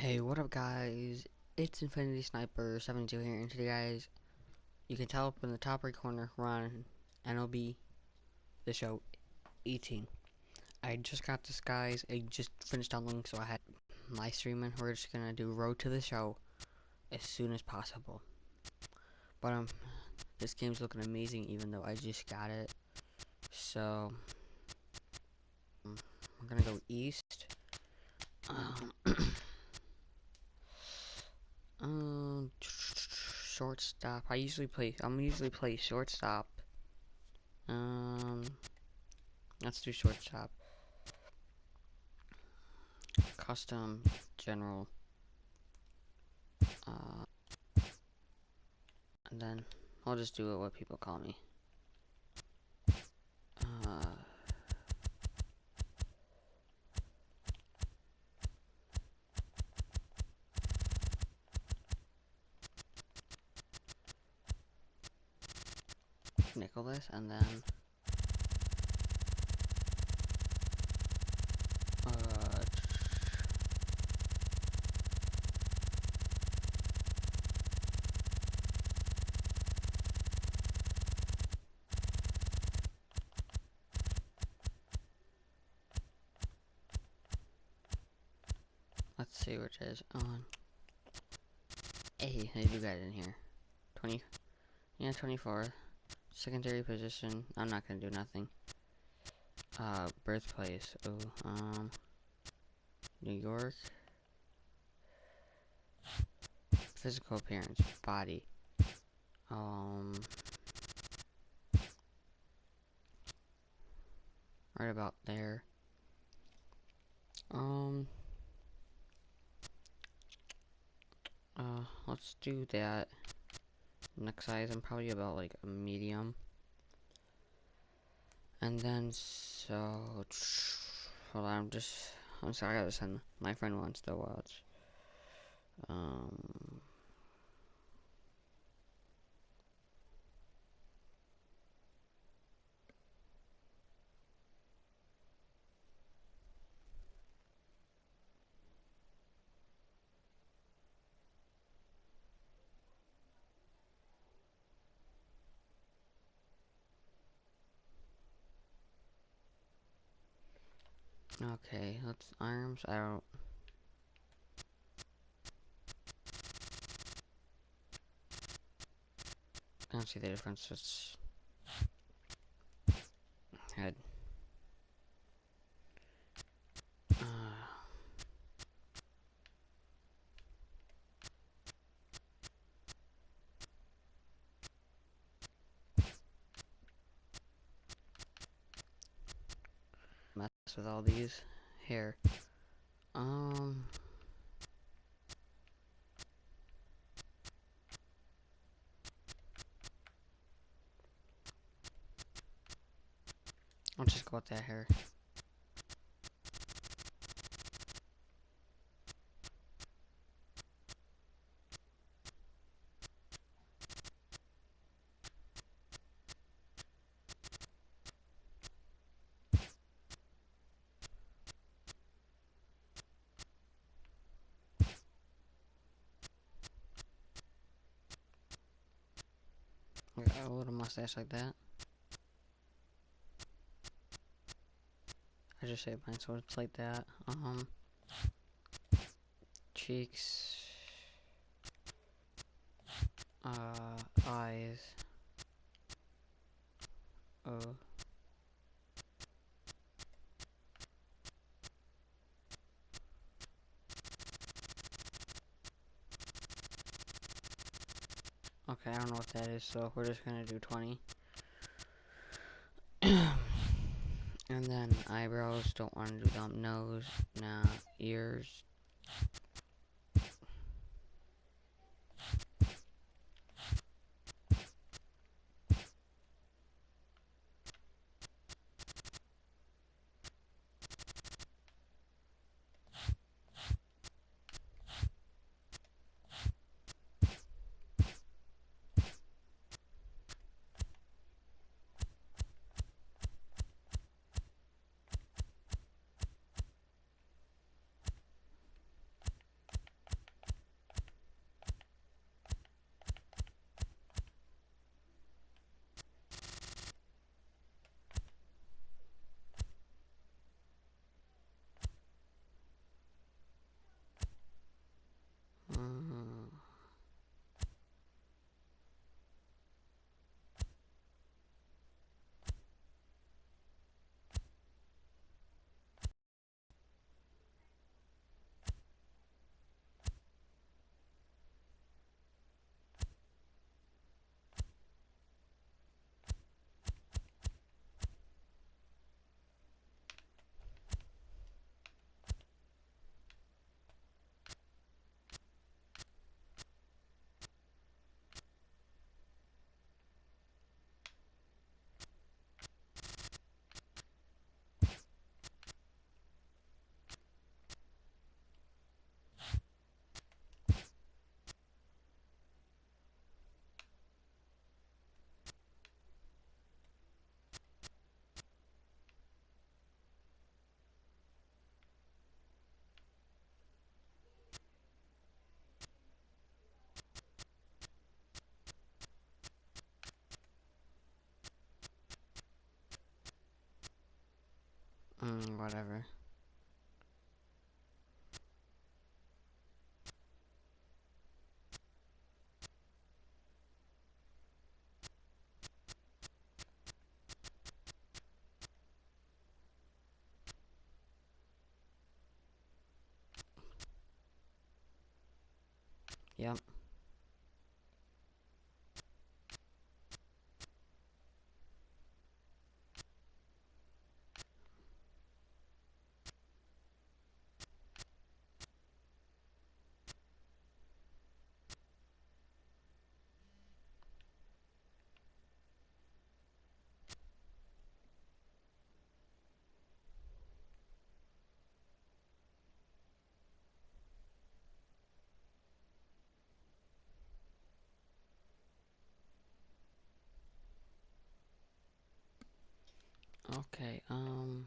Hey, what up guys? It's Infinity Sniper 72 here, and today guys, you can tell up in the top right corner, we're on MLB The Show 18. I just got this guys, I just finished downloading, so I had my streaming. We're just gonna do Road to the Show as soon as possible. But this game's looking amazing even though I just got it. So, we're gonna go east. Um, shortstop. I'm usually play shortstop. Um, let's do shortstop. Custom, general, uh, and then I'll just do it what people call me. Uh, Nicholas, and then uh, let's see which is on. Hey, they do got it in here. 20, yeah, 24. Secondary position. I'm not gonna do nothing. Birthplace. Oh, New York. Physical appearance. Body. Right about there. Let's do that. Next size, I'm probably about like a medium. And then, so, hold on, I'm sorry, I gotta send, my friend wants to watch. Okay, let's, arms, I don't see the difference, it's head. Mess with all these, hair. I'll just go with that hair. Got a little mustache like that. I just shaved mine, so it's like that. Cheeks. Eyes. Oh. Okay, I don't know what that is, so we're just gonna do 20. And then eyebrows, don't want to do them. Nose, nah. Ears. Whatever. Yep. Okay, um,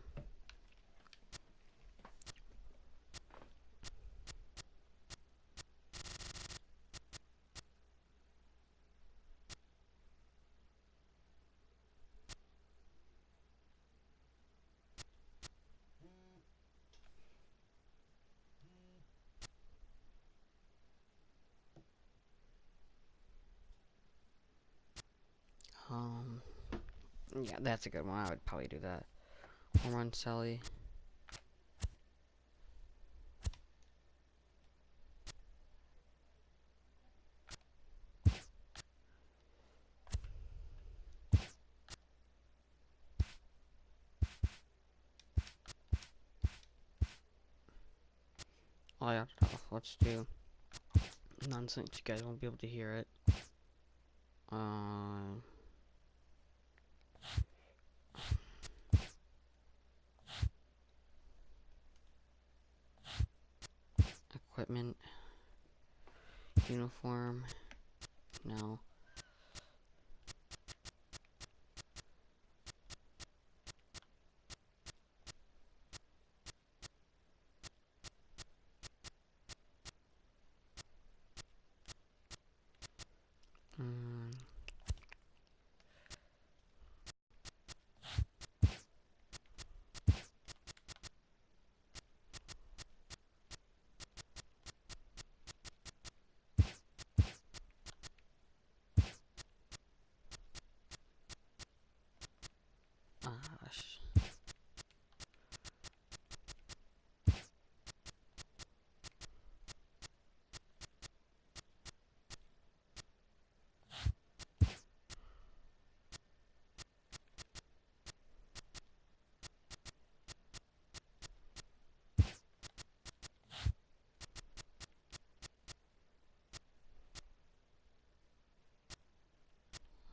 yeah, that's a good one. I would probably do that. Home run Sally. Oh yeah, let's do nonsense. You guys won't be able to hear it. Uh, Equipment. Uniform. No. Mm, Gosh.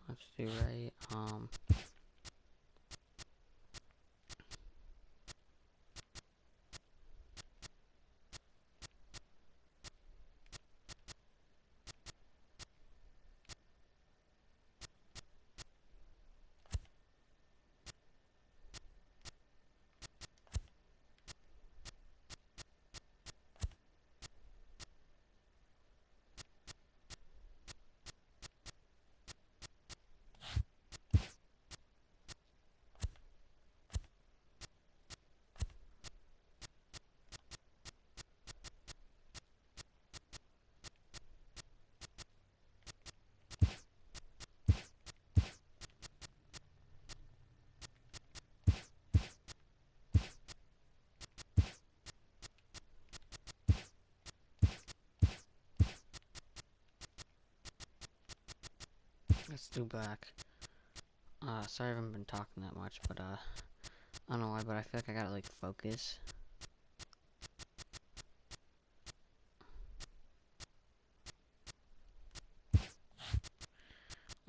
Let's do right. Let's do black. Sorry I haven't been talking that much, but I don't know why, but I feel like I gotta like focus.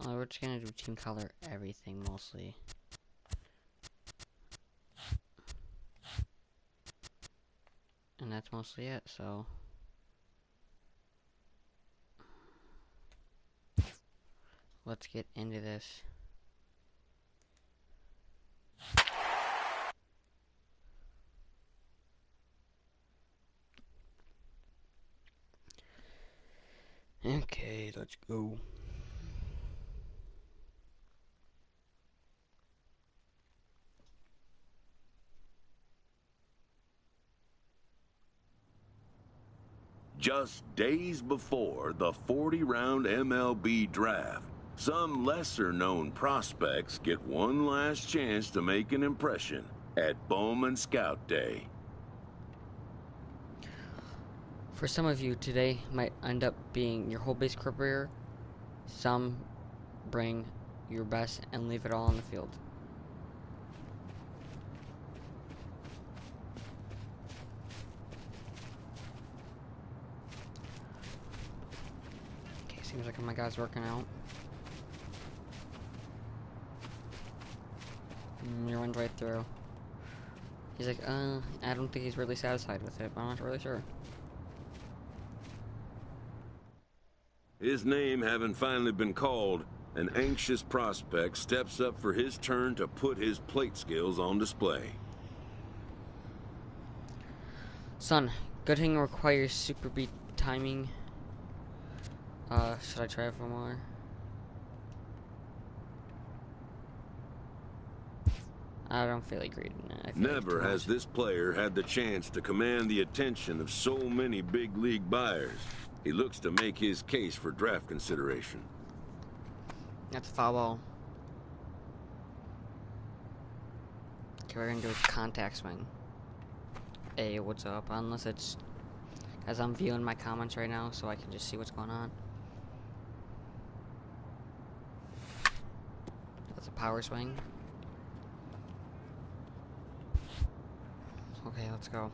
We're just gonna do team color everything mostly. And that's mostly it, so. Let's get into this. Okay, let's go. Just days before the 40-round MLB draft, some lesser-known prospects get one last chance to make an impression at Bowman Scout Day. For some of you, today might end up being your whole base career. Some bring your best and leave it all on the field. Okay, seems like my guy's working out. He runs right through. He's like, I don't think he's really satisfied with it, but I'm not really sure. His name having finally been called, an anxious prospect steps up for his turn to put his plate skills on display. Son, good hitting requires super beat timing. Should I try it for more? I don't feel like reading it. Never has this player had the chance to command the attention of so many big league buyers. He looks to make his case for draft consideration. That's a foul ball. Okay, we're gonna do a contact swing. Hey, what's up? Unless it's... As I'm viewing my comments right now, so I can just see what's going on. That's a power swing. Okay, let's go.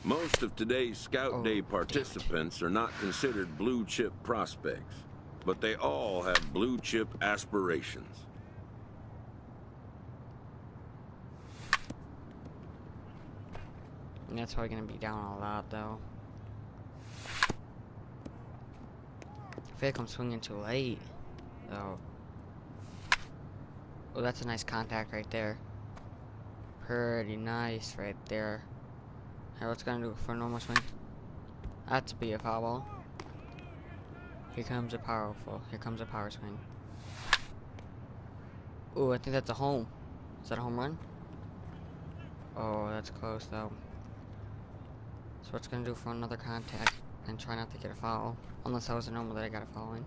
Most of today's Scout Day participants are not considered blue chip prospects, but they all have blue chip aspirations. And that's probably gonna be down a lot, though. I feel like I'm swinging too late, though. Oh, that's a nice contact right there. Pretty nice right there. Hey, what's gonna do for a normal swing? That's be a foul ball. Here comes a power swing. Ooh, I think that's a home. Is that a home run? Oh, that's close though. So what's gonna do for another contact and try not to get a foul, unless that was a normal that I got a foul in.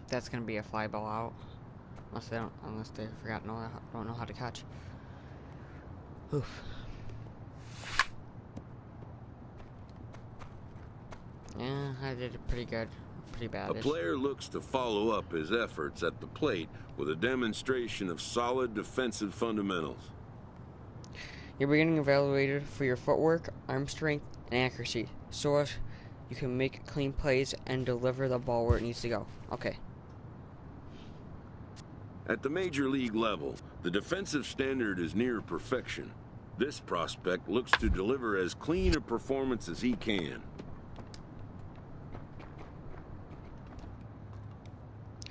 That's gonna be a fly ball out. Unless they don't know how to catch. Oof. Yeah, I did it pretty good. Pretty bad. A player looks to follow up his efforts at the plate with a demonstration of solid defensive fundamentals. You're being evaluated for your footwork, arm strength, and accuracy, so as you can make clean plays and deliver the ball where it needs to go. Okay. At the major league level, the defensive standard is near perfection. This prospect looks to deliver as clean a performance as he can.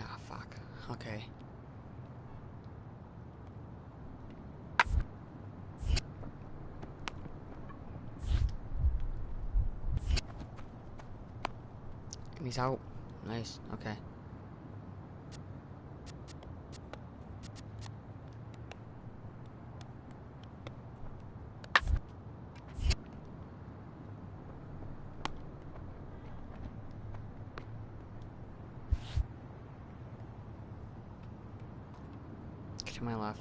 Ah, fuck. Okay. And he's out. Nice. Okay. To my left.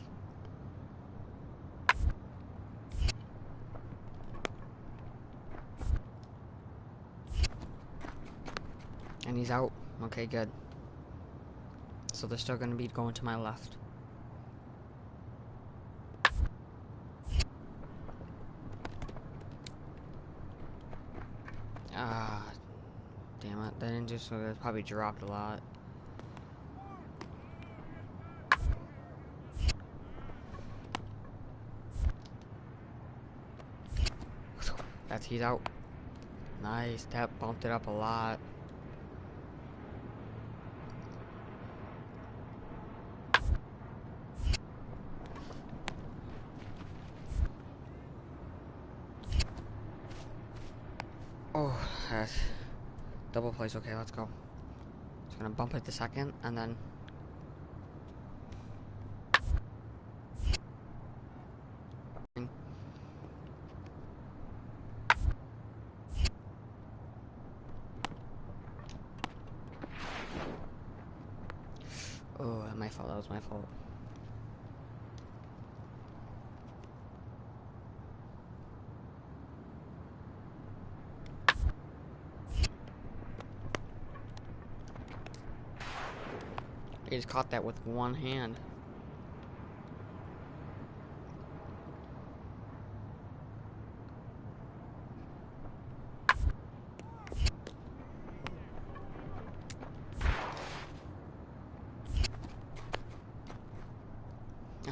And he's out. Okay, good. So they're still gonna be going to my left. Ah, damn it. That didn't do so good. Probably dropped a lot. He's out. Nice. That bumped it up a lot. Oh, that's double plays. Okay, let's go. Just gonna bump it the second, and then My fault. That was my fault. He just caught that with one hand.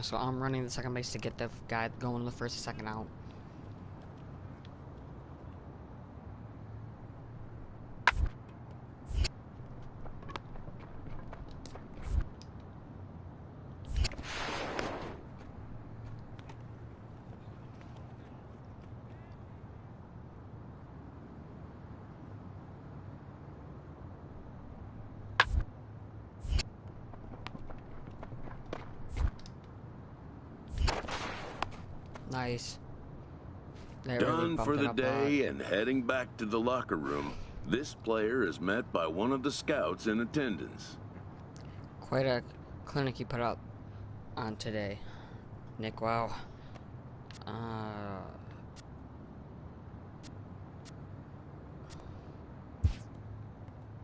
So I'm running the second base to get the guy going the first and second out. Nice. Done for the day and heading back to the locker room. This player is met by one of the scouts in attendance. Quite a clinic you put up on today, Nick. Wow.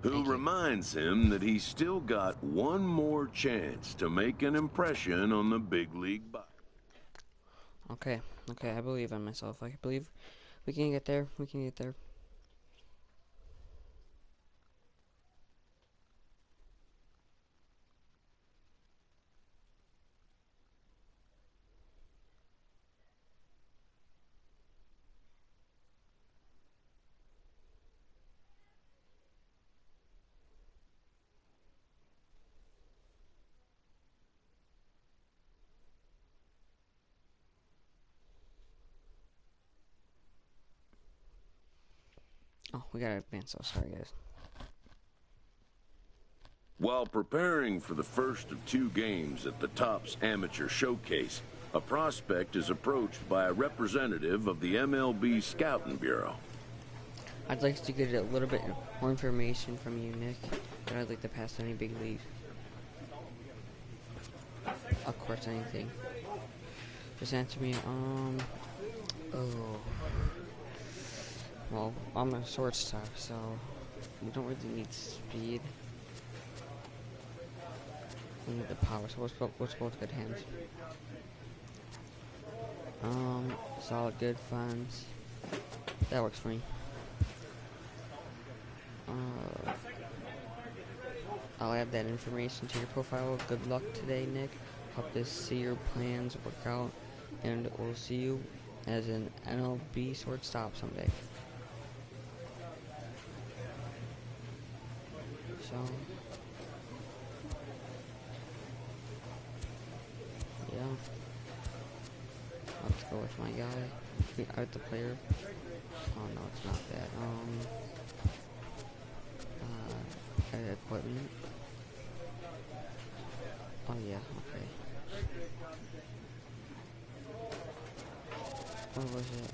Who reminds him that he's still got one more chance to make an impression on the big league box. Okay, I believe in myself. I believe we can get there. We can get there. Oh, we gotta advance. So sorry, guys. While preparing for the first of 2 games at the Topps Amateur Showcase, a prospect is approached by a representative of the MLB Scouting Bureau. I'd like to get a little bit more information from you, Nick, that I'd like to pass to any big league. Of course, anything. Just answer me, well, I'm a shortstop, so we don't really need speed. We need the power, so let's go with good hands. Solid, good funds. That works for me. I'll add that information to your profile. Good luck today, Nick. Hope to see your plans work out, and we'll see you as an MLB shortstop someday. So, yeah. Let's go with my guy. The player. Oh no, it's not that. Equipment. Oh yeah, okay. What was it?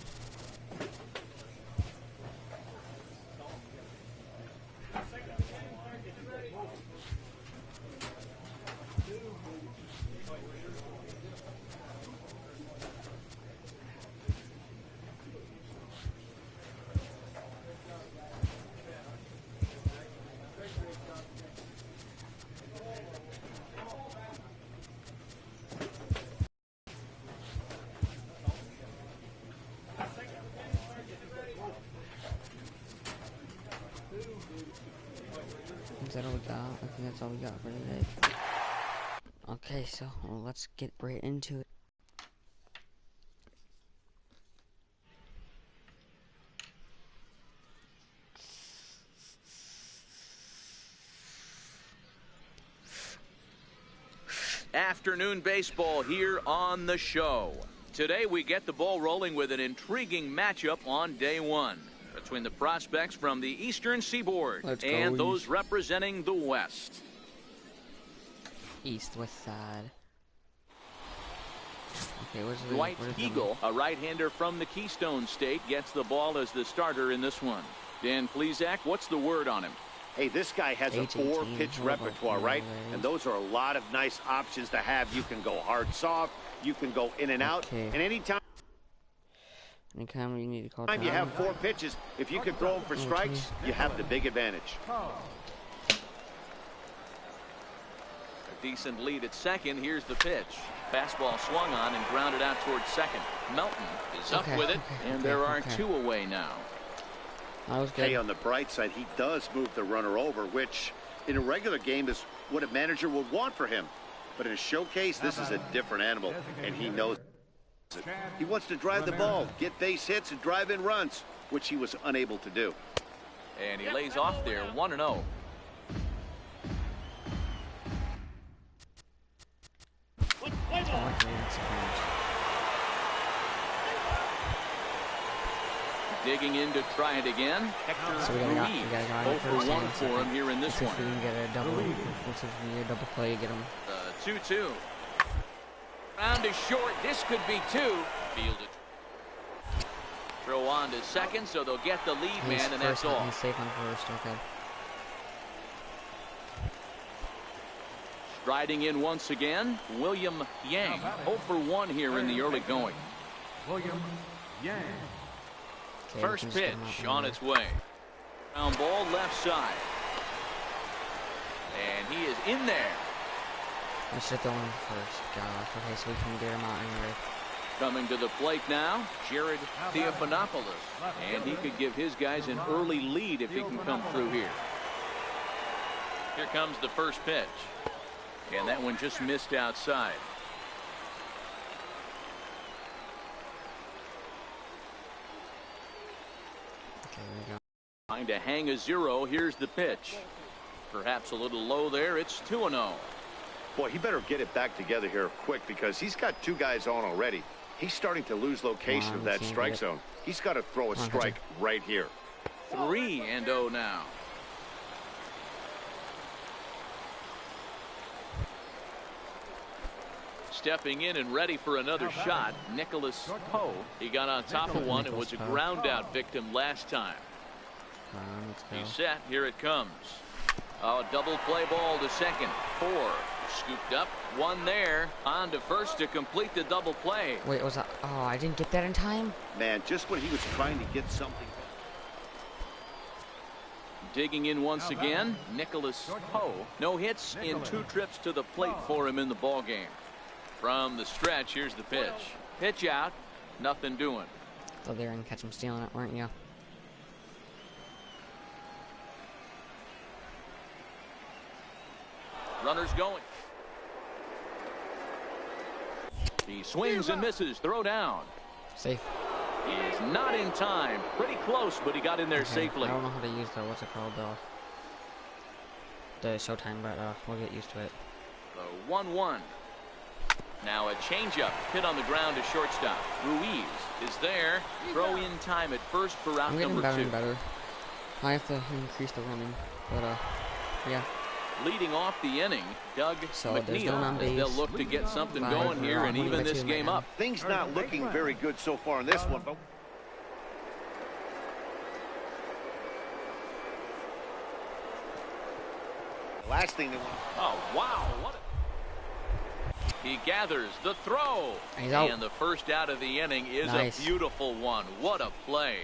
Is that all we got? I think that's all we got for today. Okay, so let's get right into it. Afternoon baseball here on the show. Today we get the ball rolling with an intriguing matchup on day 1 between the prospects from the Eastern Seaboard and those representing the West. West side. Okay, Dwight Eagle, a right-hander from the Keystone State, gets the ball as the starter in this one. Dan Plesac, what's the word on him? Hey, this guy has a 4-pitch repertoire, right? And those are a lot of nice options to have. You can go hard, soft. You can go in and out. And anytime you need to call you have 4 pitches, if you can throw them for strikes, you have the big advantage. A decent lead at second. Here's the pitch. Fastball swung on and grounded out towards second. Melton is up with it, and there are 2 away now. That was good. Hey, on the bright side, he does move the runner over, which in a regular game is what a manager would want for him. But in a showcase, this is a different animal, and he knows it. He wants to drive the ball, get base hits, and drive in runs, which he was unable to do. And he lays off there, 1-0. Digging in to try it again. So we gotta go 0-for-1 for him here in this one. We can get a double. If we need a double play, get him. 2-2. Round is short. This could be 2. Fielded. Throw on to second, so they'll get the lead man, and that's all. He's safe on first. Okay. Striding in once again, William Yang. 0-for-1 here in the early going. William Yang. First pitch on its way. Ground ball left side. And he is in there. I should throw him first. Gosh. Okay, so we can get him out anyway. Coming to the plate now, Jared Theophanopoulos. And he could give his guys an early lead if he can come through here. Here comes the first pitch. And that one just missed outside. Okay, there we go. Trying to hang a 0. Here's the pitch. Perhaps a little low there. It's 2-0. Boy, he better get it back together here quick because he's got 2 guys on already. He's starting to lose location of that strike zone. He's got to throw a strike right here. 3-0 now. Stepping in and ready for another shot, Nicholas Poe. He got on top of one and was a ground out victim last time. He's set. Here it comes. Oh, double play ball to second. 4. Scooped up. 1 there. On to first to complete the double play. Wait, was that? Oh, I didn't get that in time. Man, just when he was trying to get something. Digging in once again, Nicholas Poe. No hits in 2 trips to the plate for him in the ball game. From the stretch, here's the pitch. Pitch out. Nothing doing. So they were gonna catch him stealing it, weren't you? Runners going. He swings and misses. Throw down. Safe. He is not in time. Pretty close, but he got in there safely. I don't know how to use the, what's it called, the showtime, but we'll get used to it. The 1-1. Now a changeup hit on the ground to shortstop. Ruiz is there. Throw in time at first for route number 2. I'm getting better. I have to increase the running, but yeah. Leading off the inning, Doug McNeil. No They'll look to get something going here and even this game up. Things not looking very good so far in this one, but the last thing they want. Oh, wow. What he gathers the throw. And the first out of the inning is a beautiful one. What a play.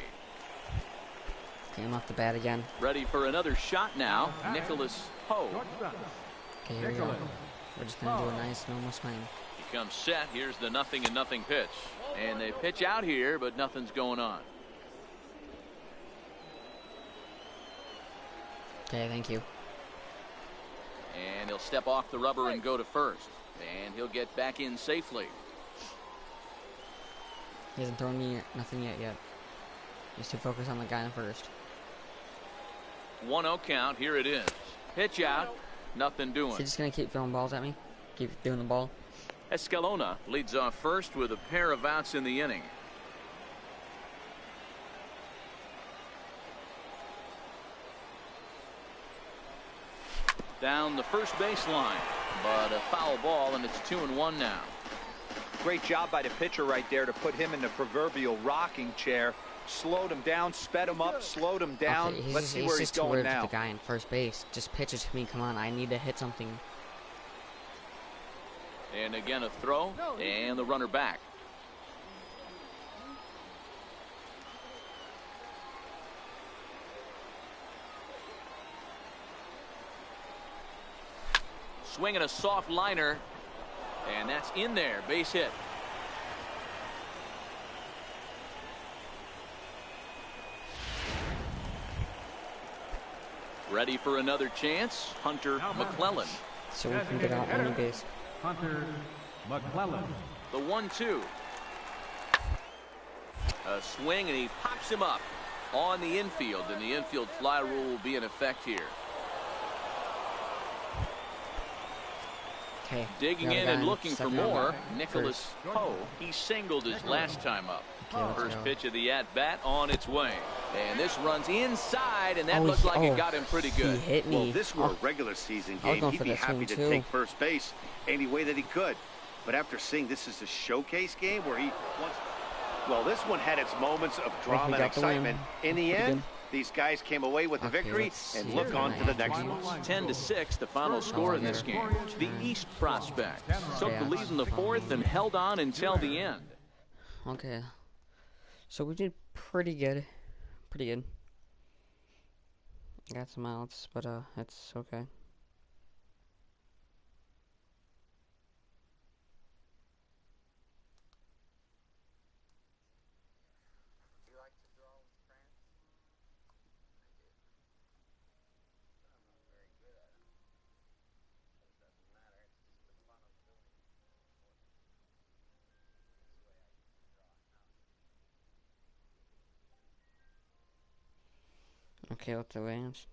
Came off the bat again. Ready for another shot now. Nicholas Poe. Okay, here we go. We're just going to do a nice normal swing. He comes set. Here's the 0-0 pitch. And they pitch out here, but nothing's going on. Okay, thank you. And he'll step off the rubber and go to first. And he'll get back in safely. He hasn't thrown me nothing yet. He's too focused on the guy in first. 1-0 count. Here it is. Pitch out. Nothing doing. Is he just going to keep throwing balls at me? Keep doing the ball? Escalona leads off first with a pair of outs in the inning. Down the first baseline, but a foul ball, and it's 2-1 now. Great job by the pitcher right there to put him in the proverbial rocking chair. slowed him down, sped him up, slowed him down. Okay, Let's see where he's going now. The guy in first base. Just pitch it to me. Come on, I need to hit something. And again a throw, and the runner back. Swinging a soft liner, and that's in there. Base hit. Ready for another chance, Hunter McClellan. So we can get out on the base. Hunter McClellan. The 1-2. A swing, and he pops him up on the infield, and the infield fly rule will be in effect here. Okay. Digging in and looking for more, Nicholas Poe. He singled his last time up. First pitch of the at-bat on its way. And this runs inside, and that looked like it got him pretty good. He hit me. Well, if this were a regular season game, he'd be happy to take first base any way that he could. But after seeing this is a showcase game where he wants... Well, this one had its moments of drama and excitement. In the end, these guys came away with the victory and look on to the next one. 10-6, the final score in this game. The East Prospects took the lead in the fourth and held on until the end. Okay. So we did pretty good. Pretty good. Got some outs, but it's okay. Okay, what's the Williams?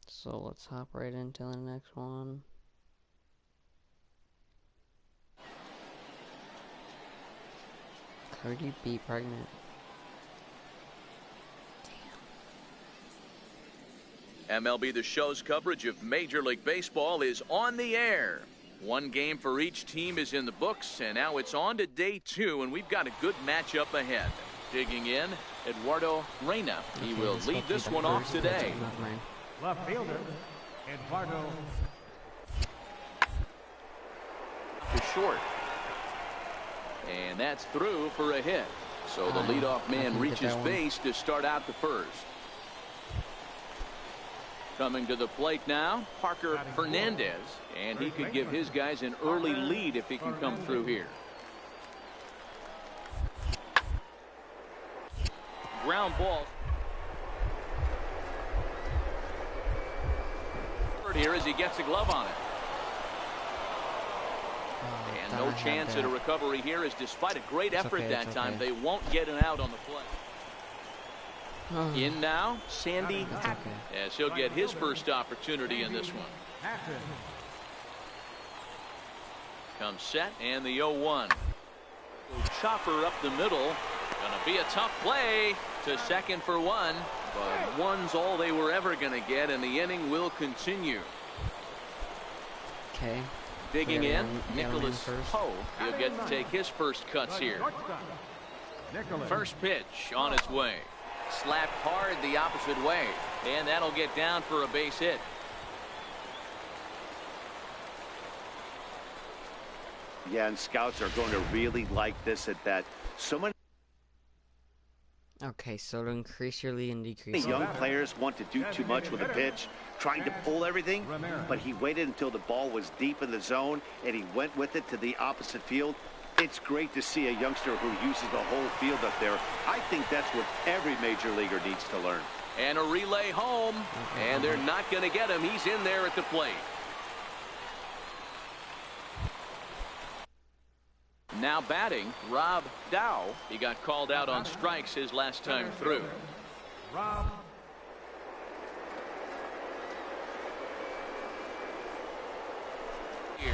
So let's hop right into the next one. Cardi B pregnant. MLB The Show's coverage of Major League Baseball is on the air. One game for each team is in the books, and now it's on to day 2, and we've got a good matchup ahead. Digging in, Eduardo Reyna. He will lead this one off today. Left fielder, Eduardo. To short. And that's through for a hit. So the leadoff man reaches base to start out the first. Coming to the plate now, Parker Fernandez, and he could give his guys an early lead if he can come through here. Ground ball. Here as he gets a glove on it. And no chance at a recovery here, as despite a great effort that time, they won't get an out on the play. In now, Sandy Hatton, as he'll get his first opportunity in this one. Comes set, and the 0-1. Chopper up the middle. Gonna be a tough play to second for one, but one's all they were ever gonna get, and the inning will continue. Okay. Digging in, Nicholas Poe. He'll get to take his first cuts here. First pitch on its way. Slapped hard the opposite way, and that'll get down for a base hit. Yeah, and scouts are going to really like this at bat. So many Okay, so to increase your lead and decrease. young players want to do too much with a pitch, trying to pull everything, but he waited until the ball was deep in the zone, and he went with it to the opposite field. It's great to see a youngster who uses the whole field up there. I think that's what every major leaguer needs to learn. And a relay home, and they're not going to get him. He's in there at the plate. Now batting, Rob Dow. He got called out on strikes his last time through. Rob. Here.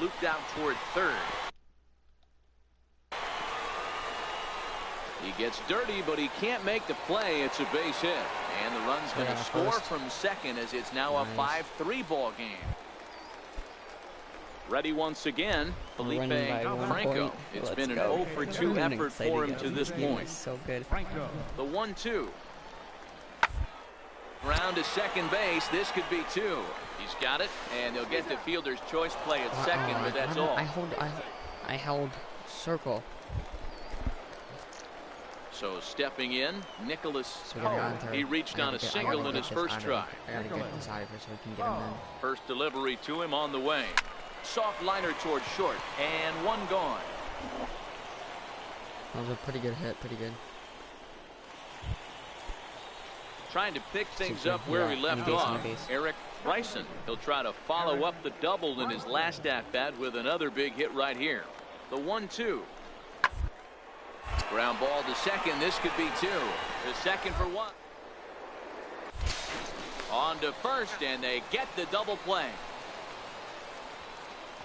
Looped out toward third. gets dirty, but he can't make the play. It's a base hit. And the run's going to score from second as it's now a 5-3 ball game. Ready once again, Felipe Franco. It's been an 0 for 2 effort for him to this point. So good. The 1-2. Round to second base. This could be 2. He's got it, and they'll get the fielder's choice play at second, but that's all. I held circle. So stepping in, Nicholas. So he reached on a single in his first try. I gotta get inside so we can get him in. First delivery to him on the way. Soft liner towards short, and one gone. That was a pretty good hit, pretty good. Trying to pick things up where he left off. Eric Bryson. He'll try to follow up the double in his last at-bat with another big hit right here. The 1-2. Ground ball to second. This could be 2. The second for 1. On to first, and they get the double play.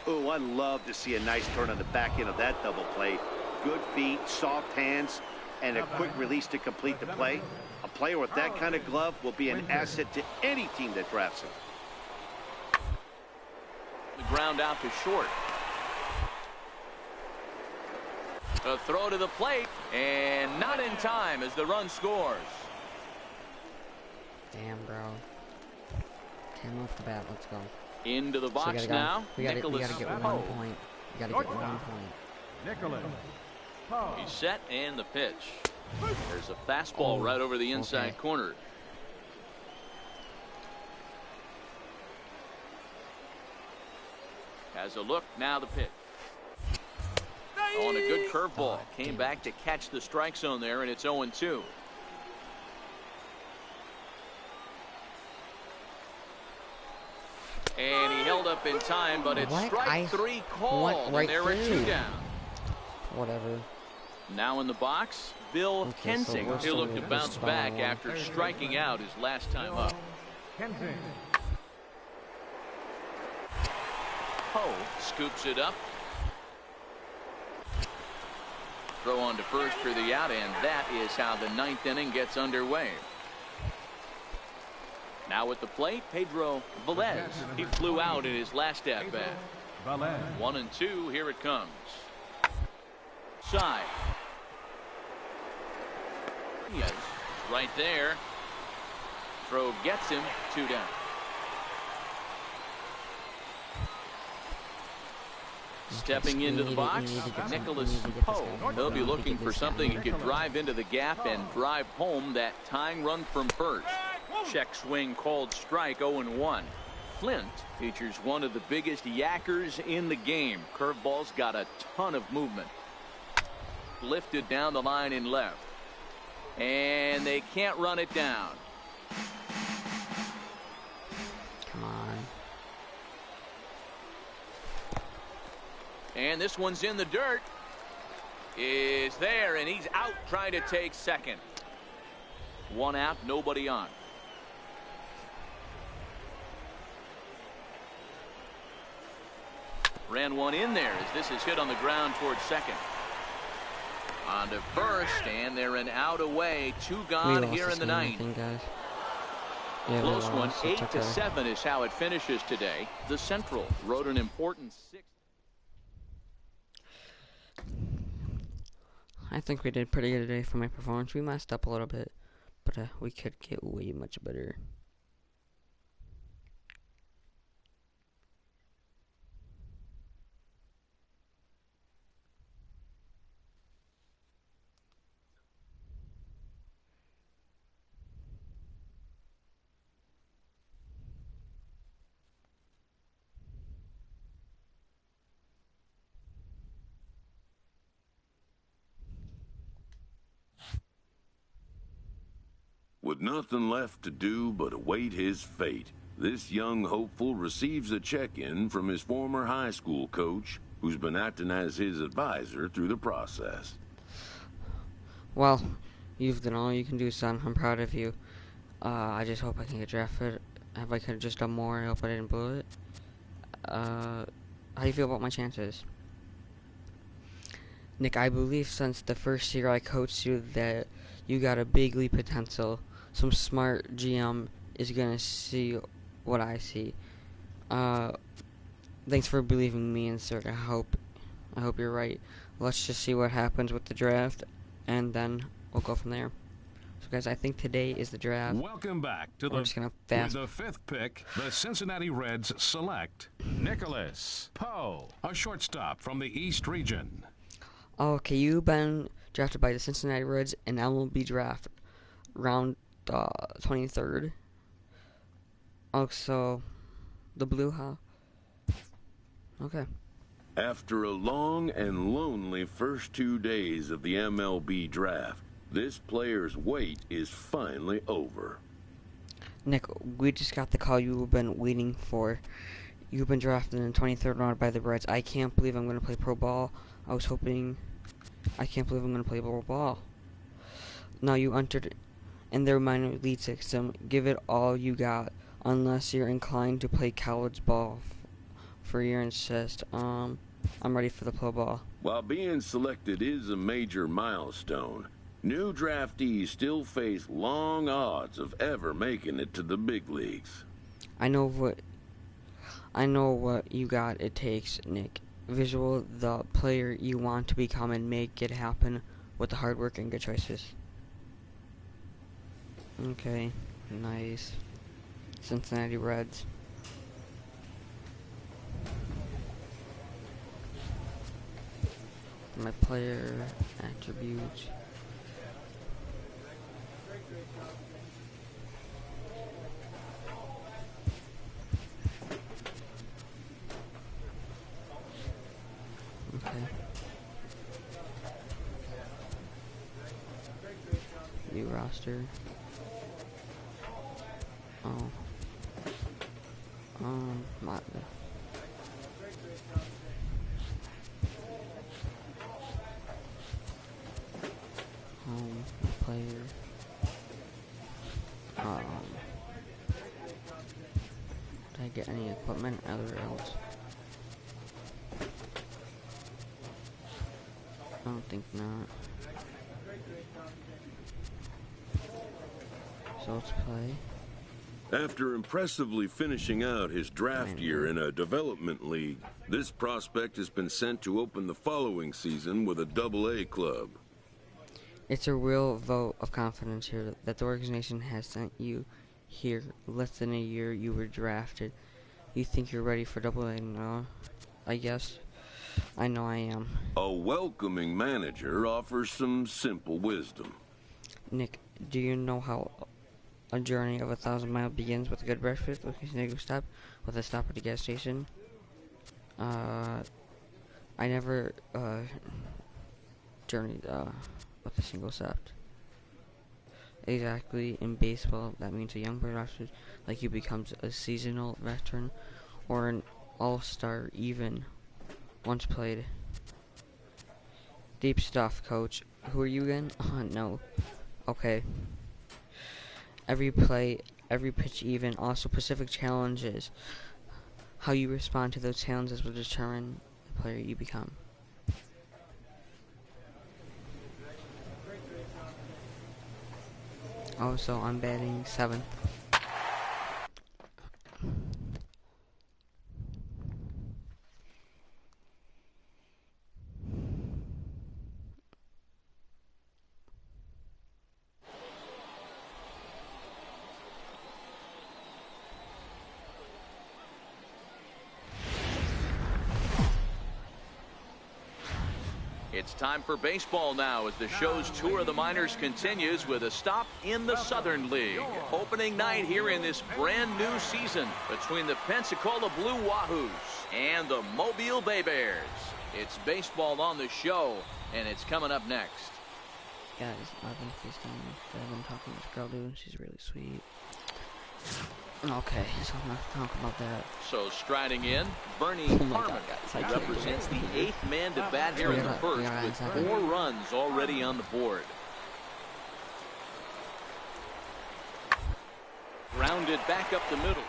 Oh, I love to see a nice turn on the back end of that double play. Good feet, soft hands, and a quick release to complete the play. A player with that kind of glove will be an asset to any team that drafts him. The ground out to short. A throw to the plate, and not in time as the run scores. Damn, bro. Came off the bat. Let's go. Into the box now. We gotta get 1 point. We gotta get 1 point. Nicholas. He's set, and the pitch. There's a fastball right over the inside corner. Has a look, now the pitch. On a good curveball. Came back to catch the strike zone there, and it's 0-2. And he held up in time, but it's strike 3 called, and there were 2 down. Whatever. Now in the box, Bill Kensing. He'll look to bounce back after striking out his last time up. Poe scoops it up. Throw on to first for the out, and that is how the 9th inning gets underway. Now at the plate, Pedro Velez. He flew out in his last at-bat. 1-2, here it comes. Side. Yes, right there. Throw gets him, 2 down. Stepping into the box, Nicholas Poe. He'll be looking for something he could drive into the gap and drive home that tying run from first. Check swing called strike, 0-1. Flint features one of the biggest yackers in the game. Curveball's got a ton of movement. Lifted down the line in left. And they can't run it down. Come on. And this one's in the dirt. Is there, and he's out trying to take second. 1 out, nobody on. Ran one in there as this is hit on the ground towards second. On to first, and they're an out away. 2 gone here in the 9th. Close one, 8-7 is how it finishes today. The Central wrote an important 6. I think we did pretty good today for my performance. We messed up a little bit, but we could get way much better. With nothing left to do but await his fate, this young hopeful receives a check-in from his former high school coach, who's been acting as his advisor through the process. Well, you've done all you can do, son. I'm proud of you. I just hope I can get drafted. If I could have just done more, I hope I didn't blow it. How do you feel about my chances? Nick, I believe since the first year I coached you that you got a big leap potential. Some smart GM is going to see what I see. Thanks for believing me, and sir. I hope you're right. Let's just see what happens with the draft, and then we'll go from there. So, guys, I think today is the draft. Welcome back to We're just gonna fast. With the fifth pick, the Cincinnati Reds select Nicholas Poe, a shortstop from the East region. Okay, you've been drafted by the Cincinnati Reds in MLB draft round 23rd. Also, the blue, huh? Okay. After a long and lonely first 2 days of the MLB draft, this player's wait is finally over. Nick, we just got the call you've been waiting for. You've been drafted in the 23rd round by the Reds. I can't believe I'm going to play pro ball. I can't believe I'm going to play pro ball. Now you entered in their minor league system. Give it all you got, unless you're inclined to play college ball for your insist. I'm ready for the pro ball. While being selected is a major milestone, new draftees still face long odds of ever making it to the big leagues. I know what you got it takes, Nick. Visual the player you want to become and make it happen with the hard work and good choices. Okay, nice. Cincinnati Reds. My player attributes. Okay. New roster. Oh. My. Home player. Did I get any equipment other else? I don't think not. So let's play. After impressively finishing out his draft year in a development league, this prospect has been sent to open the following season with a Double-A club. It's a real vote of confidence here that the organization has sent you here less than a year you were drafted. You think you're ready for Double-A? No, I guess. I know I am. A welcoming manager offers some simple wisdom. Nick, do you know how a journey of 1,000 miles begins with a good breakfast, with a single stop, with a stop at the gas station? I never journeyed with a single stop. Exactly. In baseball, that means a young player like you becomes a seasonal veteran or an all-star even once played. Deep stuff, coach. Who are you again? No. Okay. Every play, every pitch even, also specific challenges. How you respond to those challenges will determine the player you become. Also, I'm batting 7th. It's time for baseball now as the show's tour of the minors continues with a stop in the Southern League. Opening night here in this brand new season between the Pensacola Blue Wahoos and the Mobile Bay Bears. It's baseball on the show, and it's coming up next. Guys, I've been talking to this girl, dude. She's really sweet. Okay, so I'm not talking about that. So striding in, Bernie Harmon represents the 8th man to bat here in the first with 4 runs already on the board. Grounded back up the middle.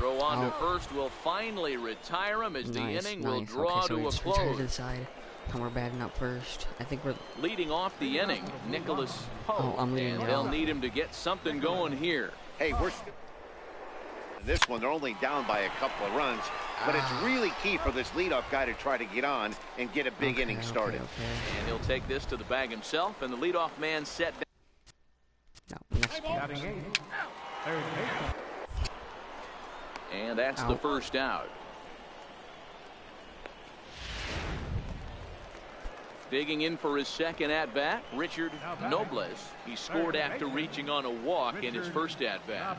Throw on to first will finally retire him as the inning will draw okay, so to a just retire close. to the side. And we're batting up first. I think we're leading off the inning, Nicholas Poe. I'm leading and now. they'll need him to get something going here. Hey, we're this one, they're only down by a couple of runs, but it's really key for this leadoff guy to try to get on and get a big inning started. And he'll take this to the bag himself, and the leadoff man set down. No, next ball. Batting eighth, third baseman. And that's the first out. Digging in for his second at-bat, Richard Nobles. He scored after reaching on a walk in his first at-bat.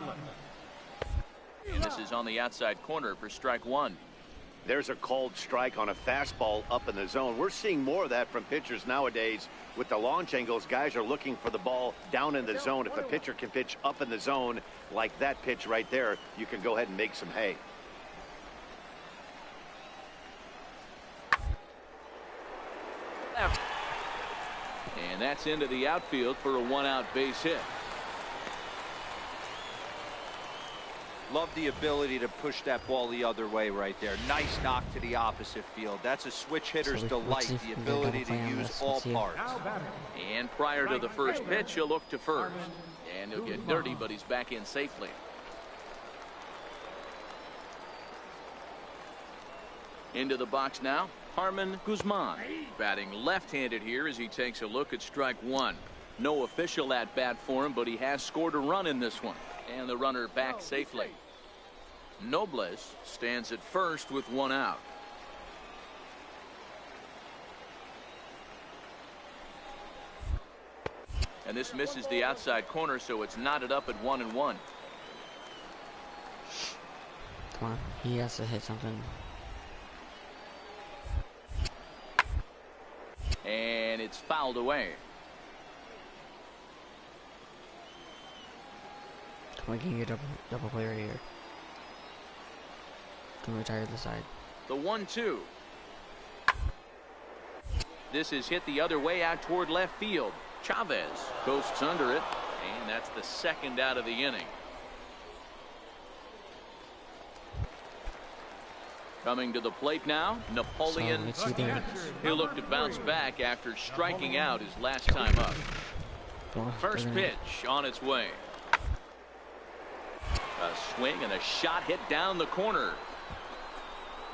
And this is on the outside corner for strike one. There's a called strike on a fastball up in the zone. We're seeing more of that from pitchers nowadays. With the launch angles, guys are looking for the ball down in the zone. If a pitcher can pitch up in the zone like that pitch right there, you can go ahead and make some hay. And that's into the outfield for a one-out base hit. Love the ability to push that ball the other way right there. Nice knock to the opposite field. That's a switch hitter's delight, the ability to use all parts. And prior to the first pitch, he'll look to first. And he'll get dirty, but he's back in safely. Into the box now, Harman Guzman. Batting left-handed here as he takes a look at strike one. No official at-bat for him, but he has scored a run in this one. And the runner back safely. Nobles stands at first with one out. And this misses the outside corner, so it's knotted up at 1-1. Come on, he has to hit something. And it's fouled away. We can get double play right here. Can retire the side. The 1-2. This is hit the other way out toward left field. Chavez coasts under it, and that's the second out of the inning. Coming to the plate now, Napoleon. So He'll look to bounce back after striking out his last time up. First pitch on its way. A swing and a shot hit down the corner.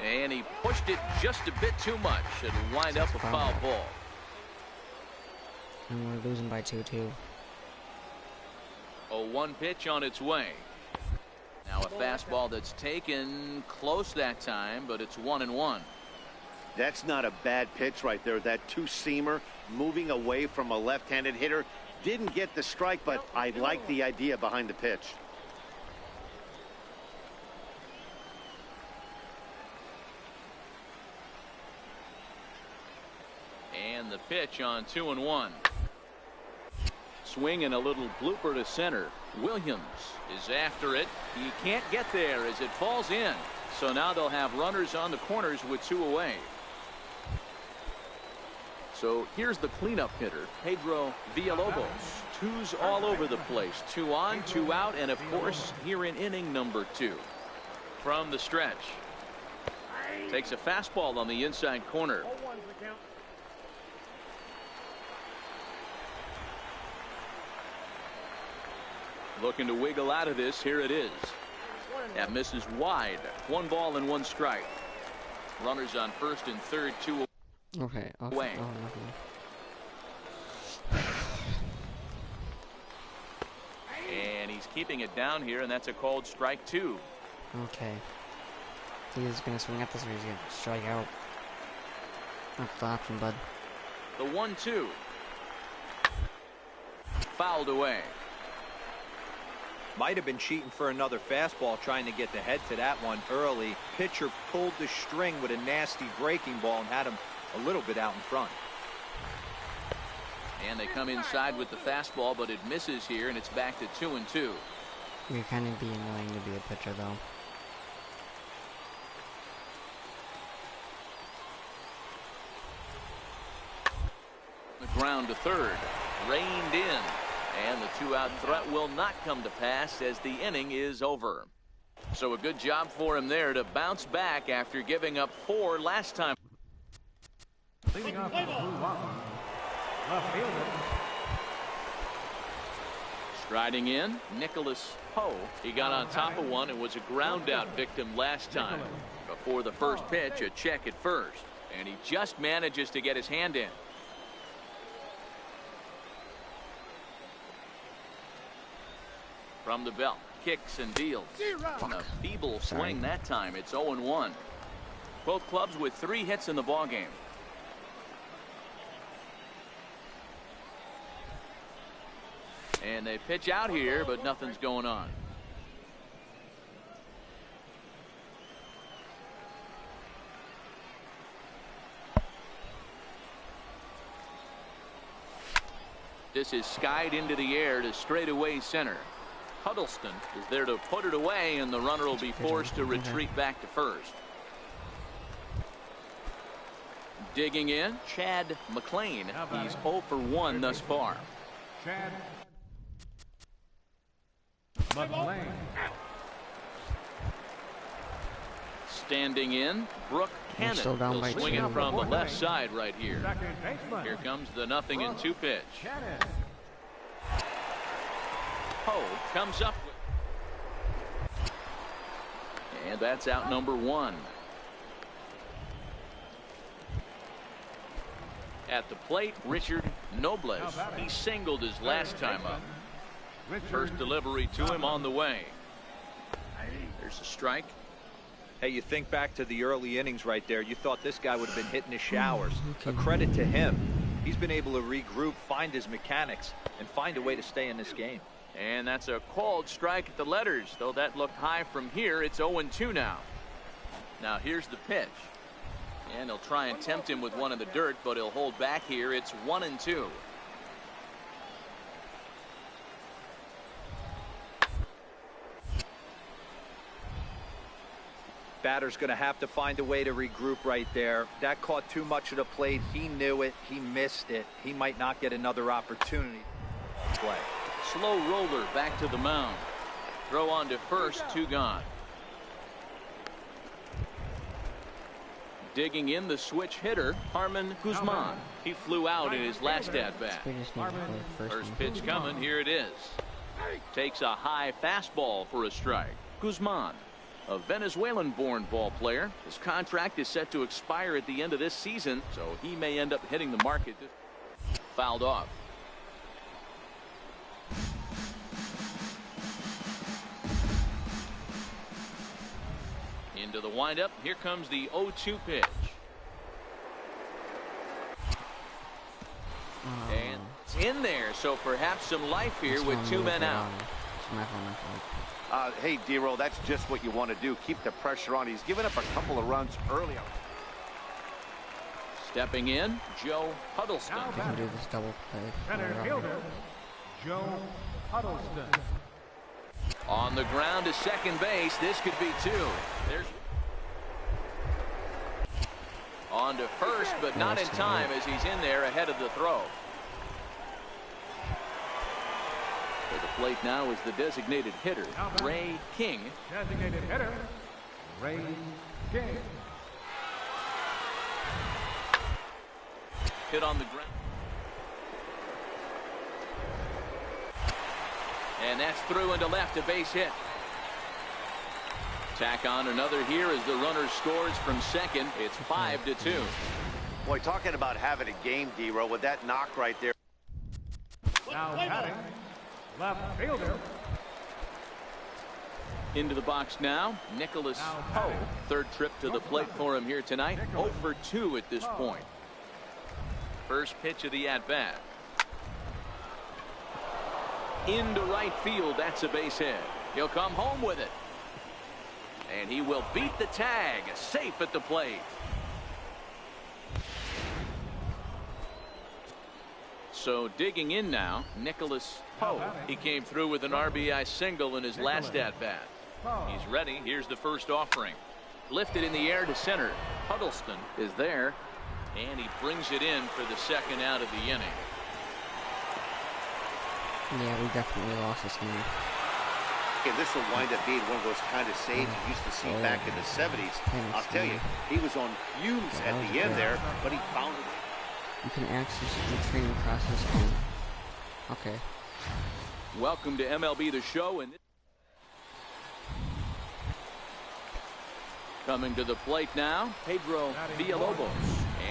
And he pushed it just a bit too much. It'll wind up a foul ball. And we're losing by 2-2. A 1 pitch on its way. Now a fastball that's taken close that time, but it's 1-1. That's not a bad pitch right there. That two-seamer moving away from a left-handed hitter. Didn't get the strike, but I like the idea behind the pitch. And the pitch on 2-1. Swing and a little blooper to center. Williams is after it. He can't get there as it falls in. So now they'll have runners on the corners with 2 away. So here's the cleanup hitter, Pedro Villalobos. 2s all over the place. 2 on, 2 out, and of course here in inning number 2. From the stretch. Takes a fastball on the inside corner. Looking to wiggle out of this. Here it is. That misses wide. 1 ball and 1 strike. Runners on first and third, 2 Okay. away. And he's keeping it down here, and that's a called strike 2. Okay. He's gonna swing at this or he's gonna strike out. That's the option, bud. The 1-2. Fouled away. Might have been cheating for another fastball, trying to get the head to that one early. Pitcher pulled the string with a nasty breaking ball and had him a little bit out in front. And they come inside with the fastball, but it misses here, and it's back to 2-2. You're kind of be annoying to be a pitcher, though. The ground to third. Reined in. And the 2-out threat will not come to pass as the inning is over. So a good job for him there to bounce back after giving up 4 last time. Leading off the blue line, left fielder. Striding in, Nicholas Poe. He got on top of one and was a ground out victim last time. Before the first pitch, a check at first. And he just manages to get his hand in. From the belt, kicks and deals. A feeble swing that time. It's 0-1. Both clubs with 3 hits in the ballgame. And they pitch out here, but nothing's going on. This is skied into the air to straightaway center. Huddleston is there to put it away, and the runner will be forced to retreat back to first. Digging in, Chad McLean. He's 0 for 1 thus far. Chad McLean. Standing in, Brooke Cannon. He'll swing it from the left side right here. Here comes the 0-2 pitch. Poe comes up with, and that's out number 1. At the plate, Richard Nobles. He singled his last time up. First delivery to him on the way. There's a strike. Hey, you think back to the early innings right there. You thought this guy would have been hitting his showers. A credit to him. He's been able to regroup, find his mechanics, and find a way to stay in this game. And that's a called strike at the letters. Though that looked high from here, it's 0-2 now. Now here's the pitch. And he'll try and tempt him with one in the dirt, but he'll hold back here. It's 1-2. Batter's going to have to find a way to regroup right there. That caught too much of the plate. He knew it. He missed it. He might not get another opportunity to play. Slow roller back to the mound. Throw on to first, 2 gone. Digging in, the switch hitter, Harman Guzman. He flew out in his last at-bat. First pitch coming. Here it is. Takes a high fastball for a strike. Guzman, a Venezuelan-born ball player. His contract is set to expire at the end of this season, so he may end up hitting the market. Fouled off. Into the windup. Here comes the 0-2 pitch. And it's in there, so perhaps some life here with 2 men out. Hey, D-Roll, that's just what you want to do. Keep the pressure on. He's given up a couple of runs early. Stepping in, Joe Huddleston. You can do this double play. Center fielder, Joe Huddleston. On the ground to second base. This could be 2. There's on to first, but not in time as he's in there ahead of the throw. For the plate now is the designated hitter, Ray King. Designated hitter, Ray King. Hit on the ground. And that's through into left, a base hit. Tack on another here as the runner scores from second. It's 5-2. Boy, talking about having a game, D-Roll, with that knock right there. Now batting, left fielder. Into the box now, Nicholas Poe. Third trip to the plate for him here tonight. 0 for 2 at this point. First pitch of the at-bat. Into right field. That's a base hit. He'll come home with it. And he will beat the tag. Safe at the plate. So digging in now, Nicholas Poe. He came through with an RBI single in his last at-bat. He's ready. Here's the first offering. Lifted in the air to center. Huddleston is there. And he brings it in for the second out of the inning. Yeah, we definitely lost this game. And this will wind up being one of those kind of saves you used to see back in the 70s. I'll tell you, he was on fumes at the end there, but he found it. You can access the training process on. Okay. Welcome to MLB The Show. And coming to the plate now, Pedro Villalobos.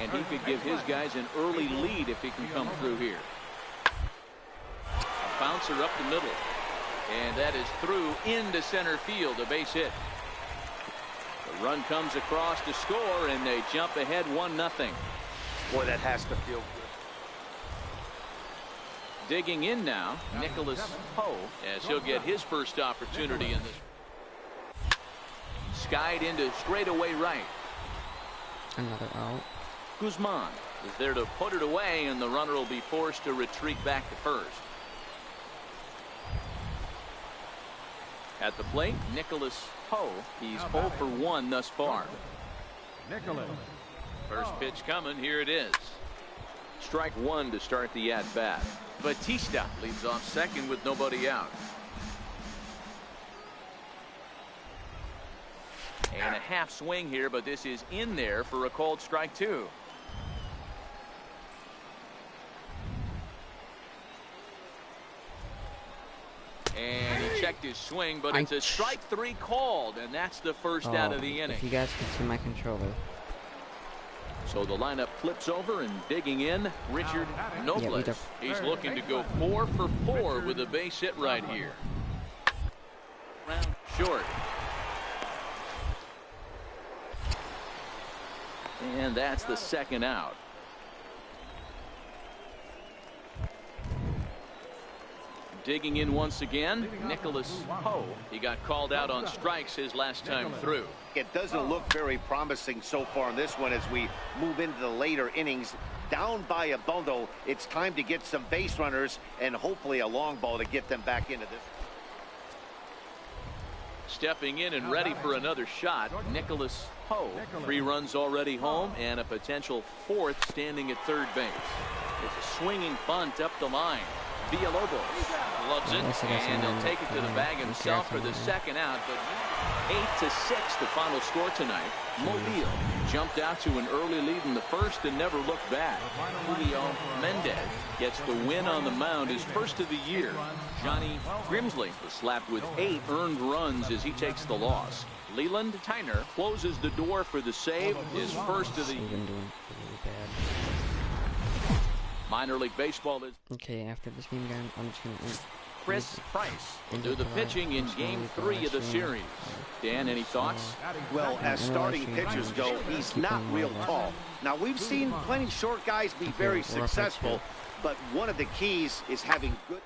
And he could give his guys an early lead if he can come through here. A bouncer up the middle. And that is through into center field, a base hit. The run comes across to score, and they jump ahead 1-0. Boy, that has to feel good. Digging in now, Nicholas Poe, as he'll get his first opportunity in this. Skied into straightaway right. Another out. Guzman is there to put it away, and the runner will be forced to retreat back to first. At the plate, Nicholas Poe. He's 0 for 1 thus far. Nicholas. First pitch coming. Here it is. Strike one to start the at-bat. Batista leads off second with nobody out. And a half swing here, but this is in there for a called strike two. And he checked his swing, but it's a strike three called, and that's the first out of the inning. If you guys can see my controller. So the lineup flips over, and digging in, Richard Nobles. He's looking to go 4 for 4 with a base hit right here. Round short. And that's the second out. Digging in once again, Nicholas Poe. He got called out on strikes his last time through. It doesn't look very promising so far in this one as we move into the later innings. Down by a bundle, it's time to get some base runners and hopefully a long ball to get them back into this. Stepping in and ready for another shot, Nicholas Poe. 3 runs already home and a potential 4th standing at third base. It's a swinging bunt up the line. Villalobos loves it, and he'll take it to the bag himself for the second out. But 8-6 the final score tonight. Mobile jumped out to an early lead in the first and never looked back. Julio Mendez gets the win on the mound, his first of the year. Johnny Grimsley was slapped with 8 earned runs as he takes the loss. Leland Tyner closes the door for the save, his first of the year. Minor League Baseball is. Okay, after this game done, I'm just gonna. Chris Price will do the pitching in Game 3 of the series. Dan, any thoughts? Well, as starting pitchers go, he's not real tall. Now, we've seen plenty short guys be very successful, but one of the keys is having good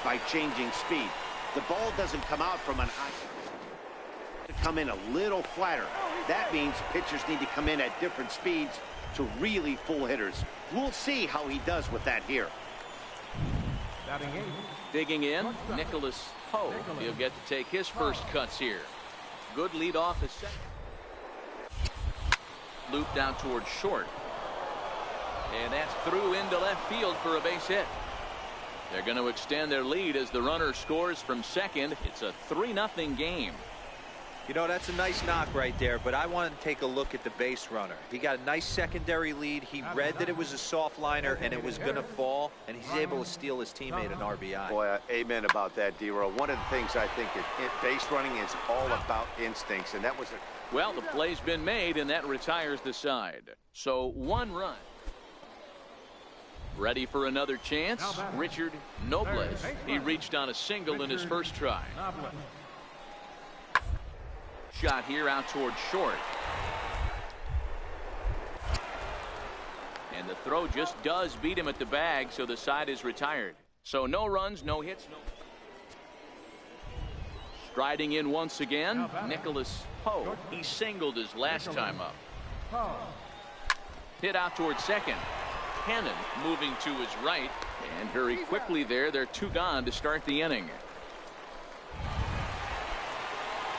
by changing speed. The ball doesn't come out from an high. To come in a little flatter. That means pitchers need to come in at different speeds to really full hitters. We'll see how he does with that here. Digging in, Nicholas Poe. He'll get to take his first cuts here. Good lead off the second. Looped out towards short. And that's through into left field for a base hit. They're going to extend their lead as the runner scores from second. It's a 3-0 game. You know, that's a nice knock right there, but I want to take a look at the base runner. He got a nice secondary lead. He read that it was a soft liner and it was going to fall, and he's able to steal his teammate an RBI. Boy, amen about that, D-Row. One of the things I think base running is all about instincts, and that was a... Well, the play's been made, and that retires the side. So 1 run. Ready for another chance, Richard Nobles. He reached on a single in his first try. Shot here out towards short. And the throw just does beat him at the bag, so the side is retired. So no runs, no hits, no. Striding in once again, Nicholas Poe. He singled his last time up. Hit out towards second. Cannon moving to his right, and very quickly they're 2 gone to start the inning.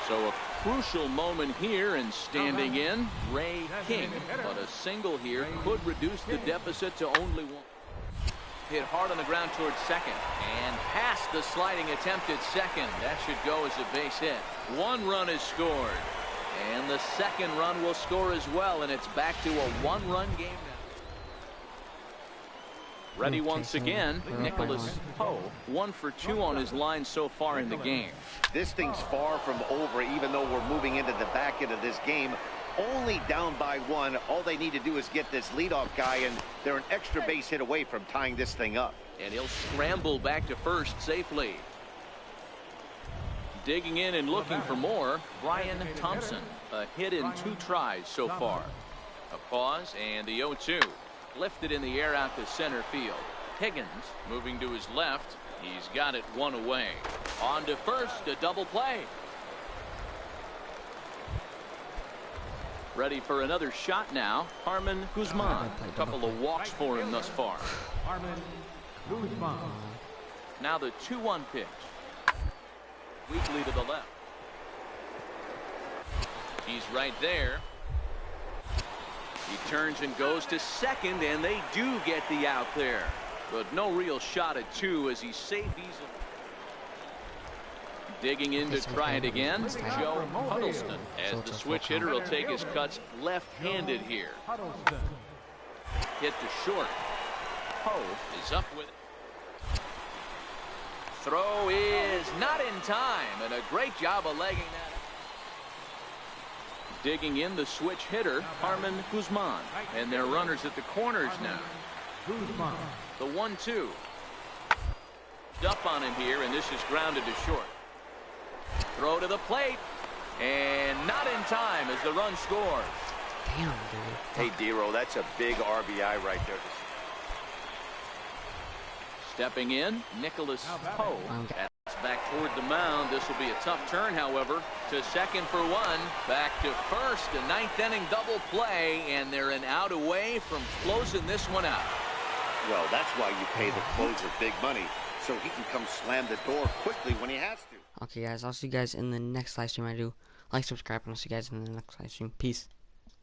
So a crucial moment here, and standing in, Ray King. But a single here could reduce the deficit to only 1. Hit hard on the ground towards second. And past the sliding attempt at second. That should go as a base hit. 1 run is scored. And the second run will score as well. And it's back to a 1-run game now. Ready once again, Nicholas Poe, 1 for 2 on his line so far in the game. This thing's far from over, even though we're moving into the back end of this game. Only down by 1. All they need to do is get this leadoff guy, and they're an extra base hit away from tying this thing up. And he'll scramble back to first safely. Digging in and looking for more, Brian Thompson. A hit in 2 tries so far. A pause, and the 0-2. Lifted in the air out to center field. Higgins moving to his left. He's got it 1 away. On to first, a double play. Ready for another shot now, Harman Guzman. A couple of walks for him thus far. Harman Guzman. Now the 2-1 pitch. Weakly to the left. He's right there. He turns and goes to second, and they do get the out there. But no real shot at 2 as he's safe easily. Digging in to try it again, Joe Huddleston, as the switch hitter will take his cuts left-handed here. Hit to short. Poe is up with it. Throw is not in time, and a great job of legging that. Digging in the switch hitter, Harman Guzman, and their runners at the corners now. The 1-2. Up on him here, and this is grounded to short. Throw to the plate, and not in time as the run scores. Damn, dude. Hey, Dero, that's a big RBI right there. Stepping in, Nicholas Poe. That's back toward the mound. This will be a tough turn, however. To second for 1. Back to first. A 9th inning double play, and they're an out away from closing this one out. Well, that's why you pay the closer big money, so he can come slam the door quickly when he has to. Okay, guys, I'll see you guys in the next live stream I do. Like, subscribe, and I'll see you guys in the next live stream. Peace.